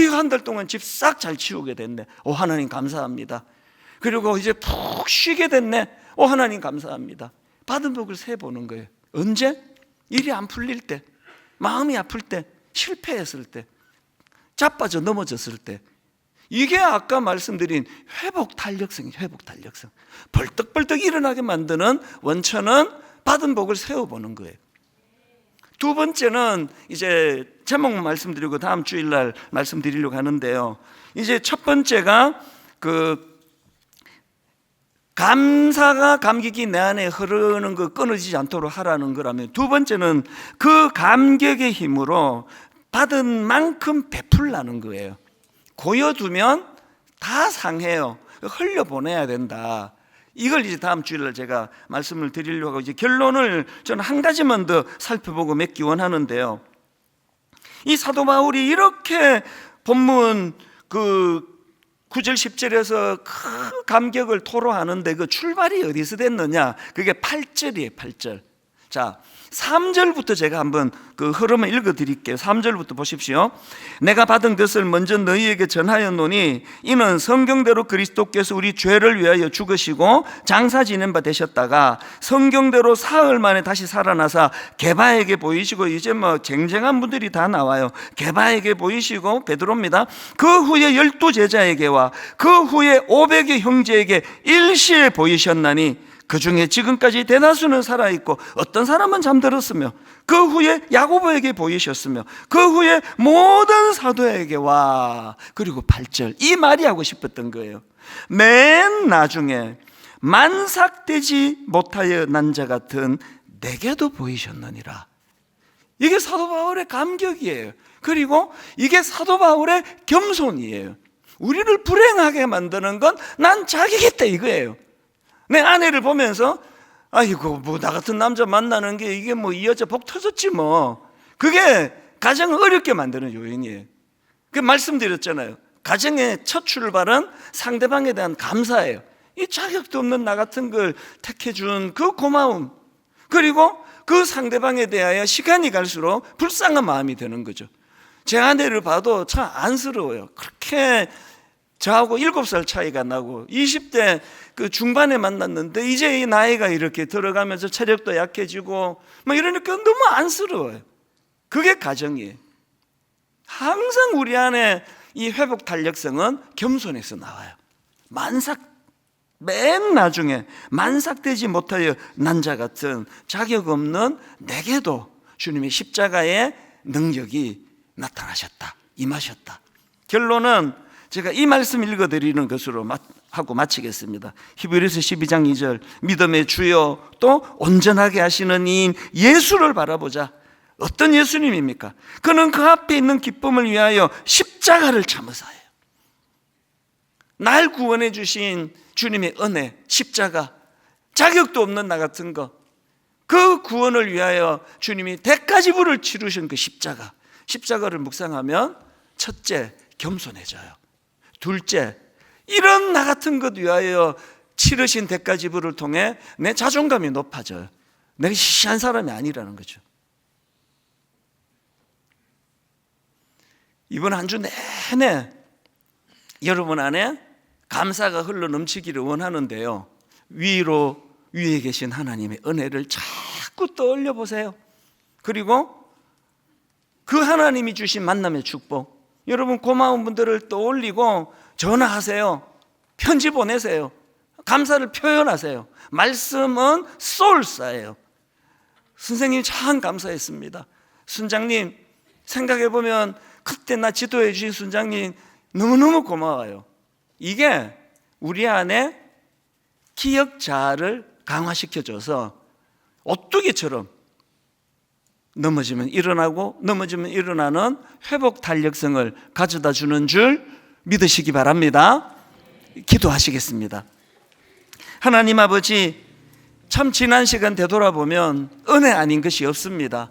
이거 한 달 동안 집 싹 잘 치우게 됐네. 하나님 감사합니다. 그리고 이제 푹 쉬게 됐네. 하나님 감사합니다. 받은 복을 세보는 거예요. 언제? 일이 안 풀릴 때, 마음이 아플 때, 실패했을 때, 자빠져 넘어졌을 때. 이게 아까 말씀드린 회복 탄력성이에요. 회복 탄력성. 벌떡벌떡 일어나게 만드는 원천은 받은 복을 세워보는 거예요. 두 번째는 이제 제목만 말씀드리고 다음 주일날 말씀드리려고 하는데요, 이제 첫 번째가 그 감사가 감격이 내 안에 흐르는 거 끊어지지 않도록 하라는 거라면, 두 번째는 그 감격의 힘으로 받은 만큼 베풀라는 거예요. 고여두면 다 상해요. 흘려보내야 된다. 이걸 이제 다음 주일날 제가 말씀을 드리려고 하고, 이제 결론을 저는 한 가지만 더 살펴보고 맺기 원하는데요, 이 사도 바울이 이렇게 본문 그 9절 10절에서 큰 감격을 토로하는데 그 출발이 어디서 됐느냐? 그게 8절이에요. 8절. 자, 3절부터 제가 한번 그 흐름을 읽어드릴게요. 3절부터 보십시오. 내가 받은 것을 먼저 너희에게 전하였노니 이는 성경대로 그리스도께서 우리 죄를 위하여 죽으시고 장사 지낸 바 되셨다가 성경대로 사흘 만에 다시 살아나사 게바에게 보이시고, 이제 뭐 쟁쟁한 분들이 다 나와요. 게바에게 보이시고, 베드로입니다. 그 후에 12제자에게와 그 후에 500의 형제에게 일시에 보이셨나니 그 중에 지금까지 대다수는 살아있고 어떤 사람은 잠들었으며, 그 후에 야고보에게 보이셨으며, 그 후에 모든 사도에게 와. 그리고 8절, 이 말이 하고 싶었던 거예요. 맨 나중에 만삭되지 못하여 난 자 같은 내게도 보이셨느니라. 이게 사도 바울의 감격이에요. 그리고 이게 사도 바울의 겸손이에요. 우리를 불행하게 만드는 건 난 자기겠다 이거예요. 내 아내를 보면서 아이고 뭐 나 같은 남자 만나는 게 이게 뭐 이 여자 복 터졌지 뭐. 그게 가정을 어렵게 만드는 요인이에요. 그 말씀드렸잖아요. 가정의 첫 출발은 상대방에 대한 감사예요. 이 자격도 없는 나 같은 걸 택해준 그 고마움, 그리고 그 상대방에 대하여 시간이 갈수록 불쌍한 마음이 드는 거죠. 제 아내를 봐도 참 안쓰러워요. 그렇게 저하고 7살 차이가 나고 20대 그 중반에 만났는데 이제 이 나이가 이렇게 들어가면서 체력도 약해지고 뭐 이러니까 너무 안쓰러워요. 그게 가정이에요. 항상 우리 안에 이 회복 탄력성은 겸손에서 나와요. 맨 나중에 만삭되지 못하여 난자 같은 자격 없는 내게도 주님의 십자가의 능력이 나타나셨다, 임하셨다. 결론은 제가 이 말씀 읽어드리는 것으로 하고 마치겠습니다. 히브리서 12장 2절, 믿음의 주요 또 온전하게 하시는 이인 예수를 바라보자. 어떤 예수님입니까? 그는 그 앞에 있는 기쁨을 위하여 십자가를 참으사요. 날 구원해 주신 주님의 은혜, 십자가, 자격도 없는 나 같은 거, 그 구원을 위하여 주님이 대가지불을 치르신 그 십자가를 묵상하면 첫째, 겸손해져요. 둘째, 이런 나 같은 것 위하여 치르신 대가지불을 통해 내 자존감이 높아져요. 내가 시시한 사람이 아니라는 거죠. 이번 한 주 내내 여러분 안에 감사가 흘러 넘치기를 원하는데요, 위에 계신 하나님의 은혜를 자꾸 떠올려 보세요. 그리고 그 하나님이 주신 만남의 축복, 여러분 고마운 분들을 떠올리고 전화하세요. 편지 보내세요. 감사를 표현하세요. 말씀은 쏠싸예요. 선생님 참 감사했습니다. 순장님 생각해보면 그때 나 지도해 주신 순장님 너무너무 고마워요. 이게 우리 안에 기억자를 강화시켜줘서 오뚜기처럼 넘어지면 일어나고 넘어지면 일어나는 회복 탄력성을 가져다 주는 줄 믿으시기 바랍니다. 기도하시겠습니다. 하나님 아버지, 참 지난 시간 되돌아보면 은혜 아닌 것이 없습니다.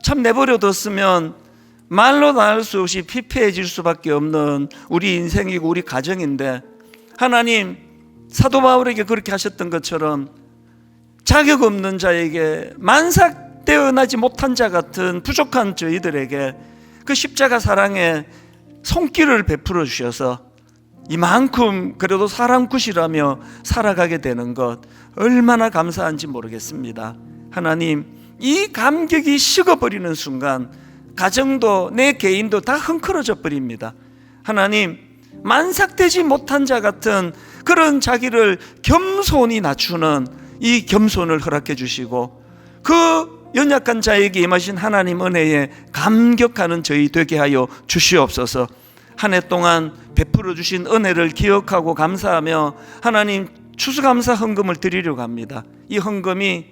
참 내버려뒀으면 말로 다 할 수 없이 피폐해질 수밖에 없는 우리 인생이고 우리 가정인데, 하나님 사도 바울에게 그렇게 하셨던 것처럼 자격 없는 자에게, 만삭되어나지 못한 자 같은 부족한 저희들에게 그 십자가 사랑의 손길을 베풀어 주셔서 이만큼 그래도 사람 굿이라며 살아가게 되는 것 얼마나 감사한지 모르겠습니다. 하나님, 이 감격이 식어버리는 순간 가정도 내 개인도 다 흥크러져 버립니다. 하나님, 만삭되지 못한 자 같은 그런 자기를 겸손히 낮추는 이 겸손을 허락해 주시고, 그 연약한 자에게 임하신 하나님 은혜에 감격하는 저희 되게 하여 주시옵소서. 한 해 동안 베풀어 주신 은혜를 기억하고 감사하며 하나님 추수감사 헌금을 드리려고 합니다. 이 헌금이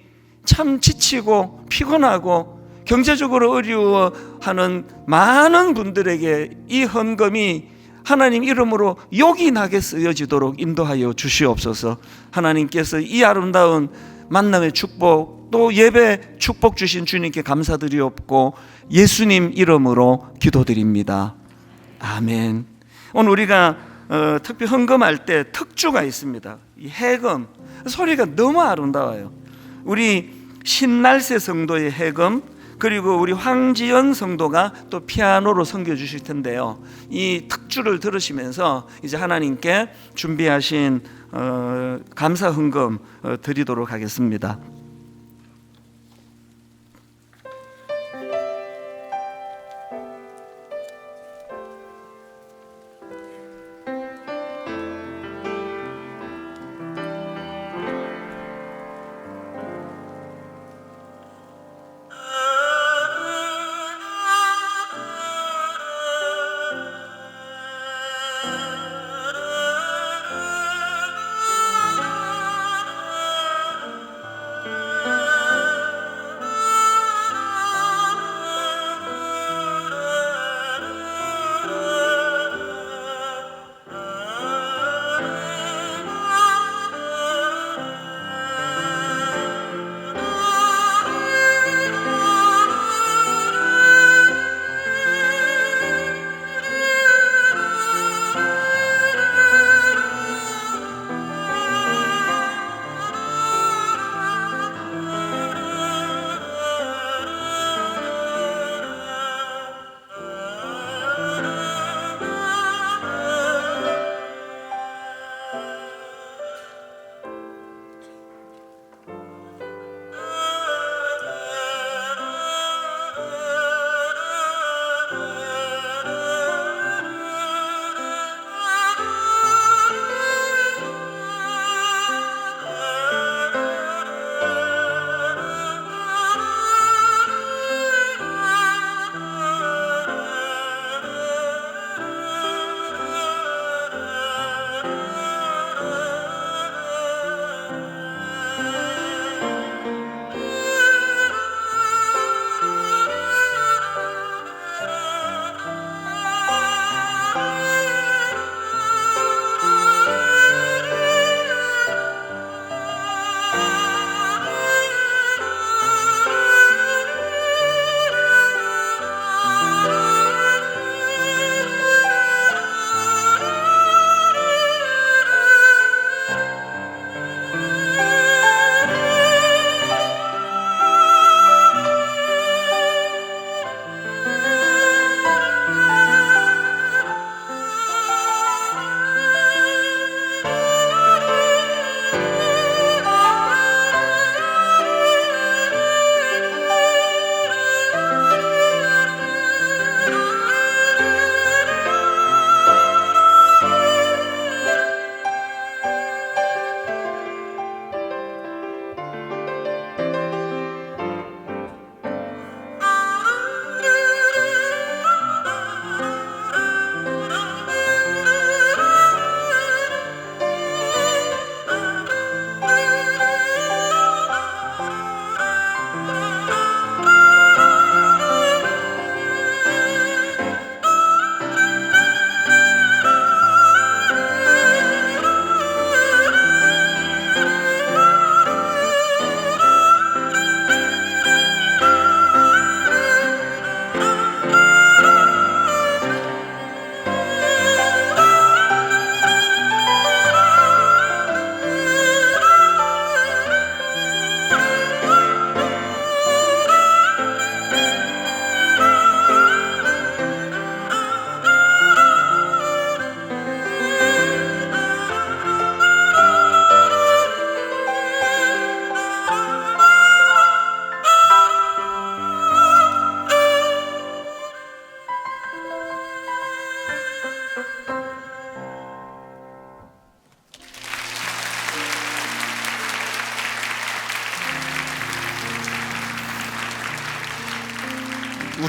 참 지치고 피곤하고 경제적으로 어려워하는 많은 분들에게 이 헌금이 하나님 이름으로 욕인하게 쓰여지도록 인도하여 주시옵소서. 하나님께서 이 아름다운 만남의 축복, 또 예배 축복 주신 주님께 감사드리옵고 예수님 이름으로 기도드립니다. 아멘. 오늘 우리가 특히 헌금할 때 특주가 있습니다. 이 해금 소리가 너무 아름다워요. 우리 신날세 성도의 해금, 그리고 우리 황지연 성도가 또 피아노로 섬겨 주실 텐데요, 이 특주를 들으시면서 이제 하나님께 준비하신 감사 헌금 드리도록 하겠습니다.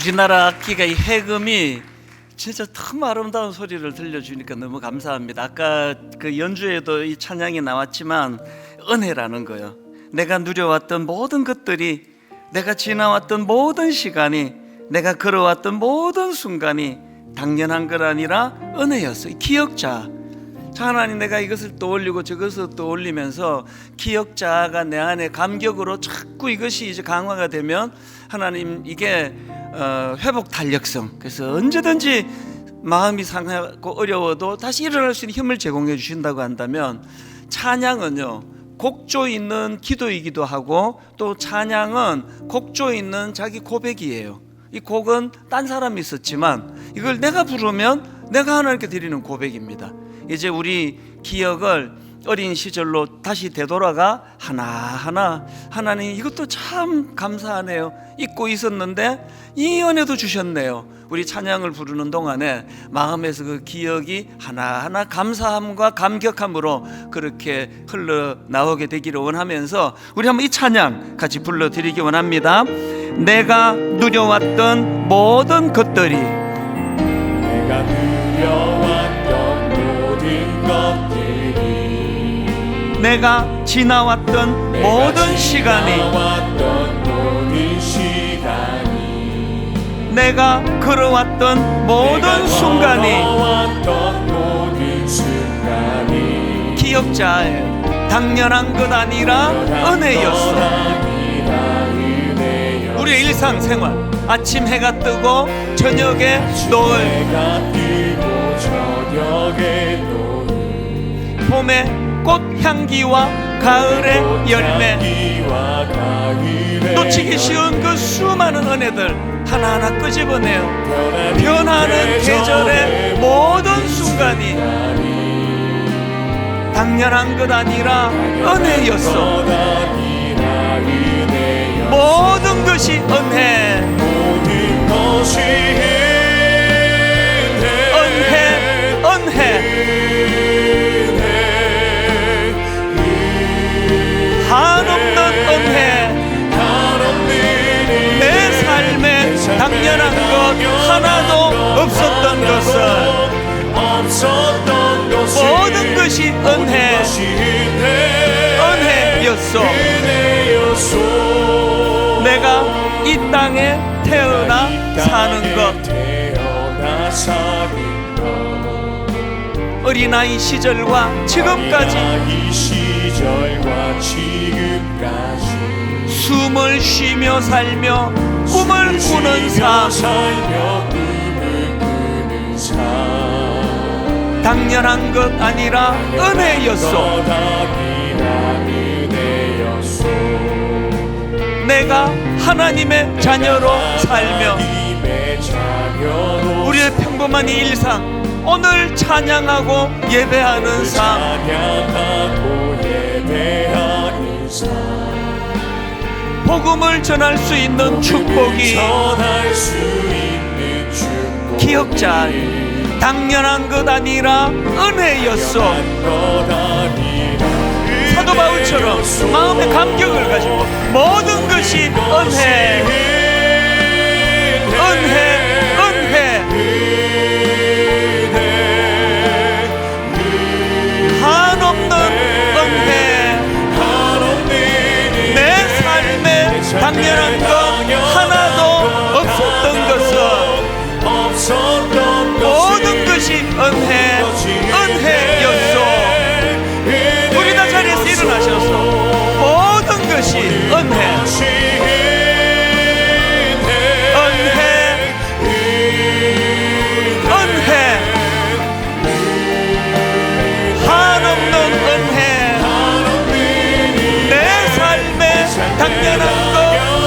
우리나라 악기가 이 해금이 진짜 참 아름다운 소리를 들려주니까 너무 감사합니다. 아까 그 연주에도 이 찬양이 나왔지만 은혜라는 거요. 내가 누려왔던 모든 것들이, 내가 지나왔던 모든 시간이, 내가 걸어왔던 모든 순간이 당연한 것 아니라 은혜였어요. 기억자. 하나님, 내가 이것을 떠올리고 저것을 떠올리면서 기억자가 내 안에 감격으로 자꾸 이것이 이제 강화가 되면 하나님, 이게 회복 탄력성, 그래서 언제든지 마음이 상하고 어려워도 다시 일어날 수 있는 힘을 제공해 주신다고 한다면, 찬양은요 곡조 있는 기도이기도 하고 또 찬양은 곡조 있는 자기 고백이에요. 이 곡은 딴 사람이 있었지만 이걸 내가 부르면 내가 하나님께 드리는 고백입니다. 이제 우리 기억을 어린 시절로 다시 되돌아가 하나하나, 하나님 이것도 참 감사하네요, 잊고 있었는데 이 은혜도 주셨네요. 우리 찬양을 부르는 동안에 마음에서 그 기억이 하나하나 감사함과 감격함으로 그렇게 흘러나오게 되기를 원하면서 우리 한번 이 찬양 같이 불러드리기 원합니다. 내가 누려왔던 모든 것들이, 내가 누려왔던 모든 것들이, 내가 지나왔던 모든 시간이, 내가 걸어왔던 모든 순간이 기억자에 당연한 것 아니라 은혜였어. 우리의 일상생활, 아침 해가 뜨고 저녁에 노을, 봄에 꽃 향기와 가을의 열매, 놓치기 쉬운 그 수많은 은혜들 하나하나 끄집어내요. 변하는 계절의 모든 순간이 당연한 것 아니라 은혜였어. 모든 것이 은혜, 은혜, 은혜, 한없는 은혜. 내 삶에 당연한 것 하나도 없었던 것은 모든 것이 은혜, 은혜였소. 내가 이 땅에 태어나 사는 것, 어린아이 시절과 지금까지 숨을 쉬며 살며 꿈을 꾸는 삶, 당연한 것 아니라 은혜였소. 내가 하나님의 자녀로 살며 우리의 평범한 이 일상, 오늘 찬양하고 예배하는 삶, 복음을 전할 수 있는 축복이 기억자, 당연한 것 아니라 은혜였소. 사도 바울처럼 마음의 감격을 가지고 모든 것이 은혜, 은혜, 은혜, 한없는 은혜. 내 삶에 당연한 것 하나도 없었던 것은 모든 것이 은혜, 은혜였소. 우리 다 자리에서 일어나셔서 모든 것이 은혜, 은혜, 은혜, 한없는 은혜. 내 삶에 당연한 것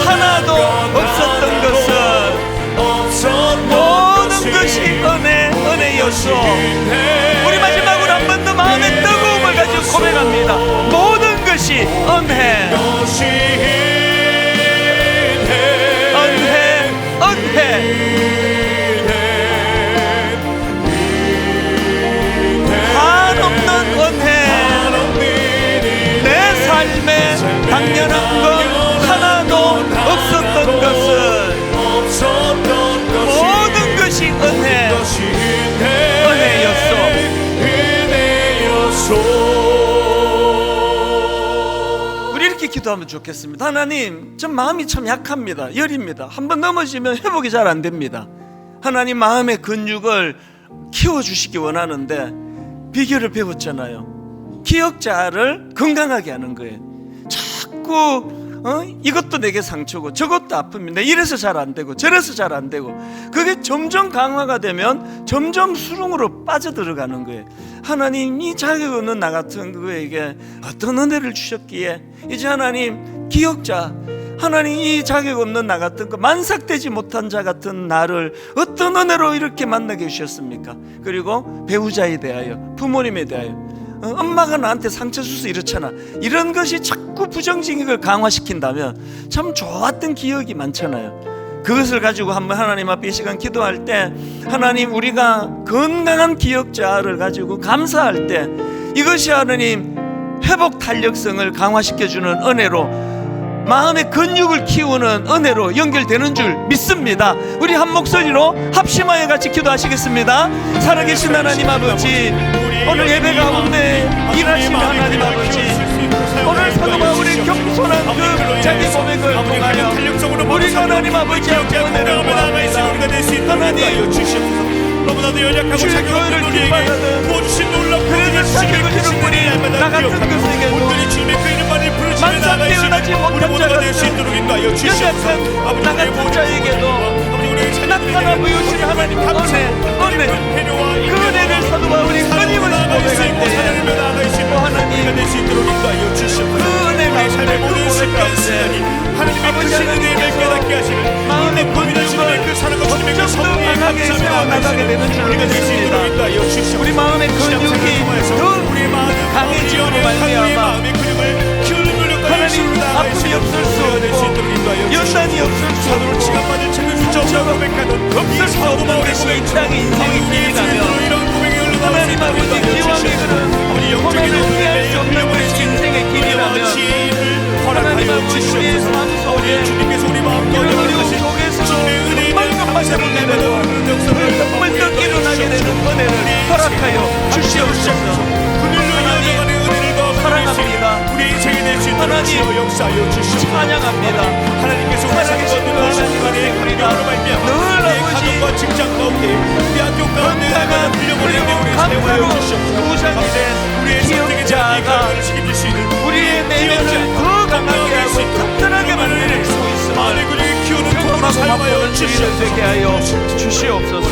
하나도 없었던 것은 모든 것이 은혜, 은혜였소. 우리 마지막으로 한 번 더 마음의 뜨거움을 가지고 고백합니다. 모든 것이 은혜, 은혜, 은혜, 한없는 은혜. 내 삶에 당연한 것 하나도 없었던 것은 기도하면 좋겠습니다. 하나님, 전 마음이 참 약합니다. 열입니다. 한번 넘어지면 회복이 잘 안 됩니다. 하나님, 마음의 근육을 키워주시기 원하는데 비결을 배웠잖아요. 기억자를 건강하게 하는 거예요. 자꾸 이것도 내게 상처고 저것도 아픕니다. 이래서 잘 안 되고 저래서 잘 안 되고, 그게 점점 강화가 되면 점점 수렁으로 빠져들어가는 거예요. 하나님, 이 자격 없는 나 같은 그에게 어떤 은혜를 주셨기에 이제 하나님, 기억자, 하나님, 이 자격 없는 나 같은 그 만삭되지 못한 자 같은 나를 어떤 은혜로 이렇게 만나게 해주셨습니까? 그리고 배우자에 대하여, 부모님에 대하여, 엄마가 나한테 상처 줘서 이렇잖아, 이런 것이 자꾸 부정적인 강화시킨다면 참 좋았던 기억이 많잖아요. 그것을 가지고 한번 하나님 앞에 이 시간 기도할 때, 하나님, 우리가 건강한 기억자를 가지고 감사할 때 이것이 하나님 회복 탄력성을 강화시켜주는 은혜로, 마음의 근육을 키우는 은혜로 연결되는 줄 믿습니다. 우리 한 목소리로 합심하여 같이 기도하시겠습니다. 살아계신 하나님 아버지, 오늘 예배가 가운데 일하시는 하나님 아버지, 오늘 사도 바울의 겸손한 그 자기 고백을 통하여 우리가 하나님 아버지 앞에 은혜를 구합니다. 하나님, 너무나도 연약하고 주의 교회를 기뻐하는 그래도 자격을 주는 분이 나 같은 것에게도 만삭 태어나지 못한 자 같은 연약한 나 같은 자에게도 나타나 보여주신 하나님 은혜, 그 은혜를 사도 바울이 끊임없이 고백할 때에 또 하나님, 그 은혜가 삶의 모든 고백 가운데 아버지 하나님께서 마음의 근육을 점점 더 강하게 세워나가게 되는 줄 믿습니다. 우리 마음의 근육이 더 강해짐으로 말미암아 하나님, 아픔이 없을 수 없고 연단이 없을 수 없고 상처가 없을 수 없는 이 땅의 인생의 길이라면, 하나님 아버지, 기왕의 그런 고난을 피할 수 없는 것이 인생의 길이라면, 하나님 아버지, 우리의 삶 속에 이런 어려움 속에서도 금방금방 회복되고 정말 일어나게 되는 은혜를 허락하여 주시옵소서. 하나님, 사랑합니다. 우리 인생이 될 수 있도록 하나님, 역사하여 주시옵소서. 찬양합니다. 하나님께서 살아계신 하나님 앞에 우리가 늘 아버지 가정과 직장 가운데, 우리 학교 가운데 건강한 그리고 감사로 부상이 된 기억자가 우리의 내면을 더 강하게 하고 튼튼하게 만들 수 있음을 경험하고 맛보는 주인을 되게 하여 주시옵소서.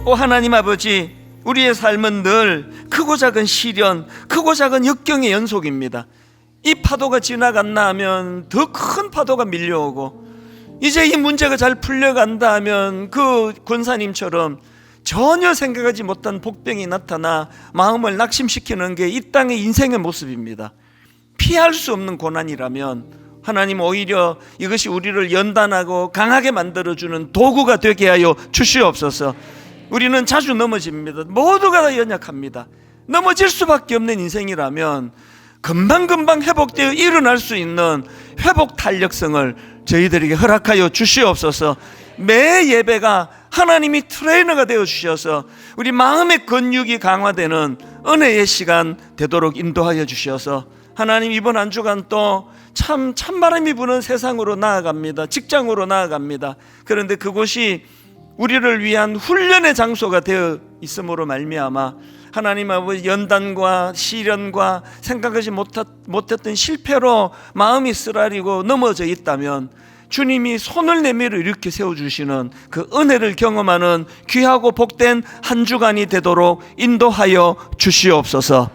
오 하나님 아버지, 우리의 삶은 늘 크고 작은 시련, 크고 작은 역경의 연속입니다. 이 파도가 지나갔나 하면 더 큰 파도가 밀려오고, 이제 이 문제가 잘 풀려간다 하면 그 권사님처럼 전혀 생각하지 못한 복병이 나타나 마음을 낙심시키는 게 이 땅의 인생의 모습입니다. 피할 수 없는 고난이라면 하나님, 오히려 이것이 우리를 연단하고 강하게 만들어주는 도구가 되게 하여 주시옵소서. 우리는 자주 넘어집니다. 모두가 다 연약합니다. 넘어질 수밖에 없는 인생이라면 금방금방 회복되어 일어날 수 있는 회복 탄력성을 저희들에게 허락하여 주시옵소서. 매 예배가 하나님이 트레이너가 되어 주셔서 우리 마음의 근육이 강화되는 은혜의 시간 되도록 인도하여 주셔서, 하나님, 이번 한 주간 또 찬바람이 부는 세상으로 나아갑니다. 직장으로 나아갑니다. 그런데 그곳이 우리를 위한 훈련의 장소가 되어 있음으로 말미암아 하나님 아버지, 연단과 시련과 생각하지 못했던 실패로 마음이 쓰라리고 넘어져 있다면 주님이 손을 내밀어 이렇게 세워주시는 그 은혜를 경험하는 귀하고 복된 한 주간이 되도록 인도하여 주시옵소서.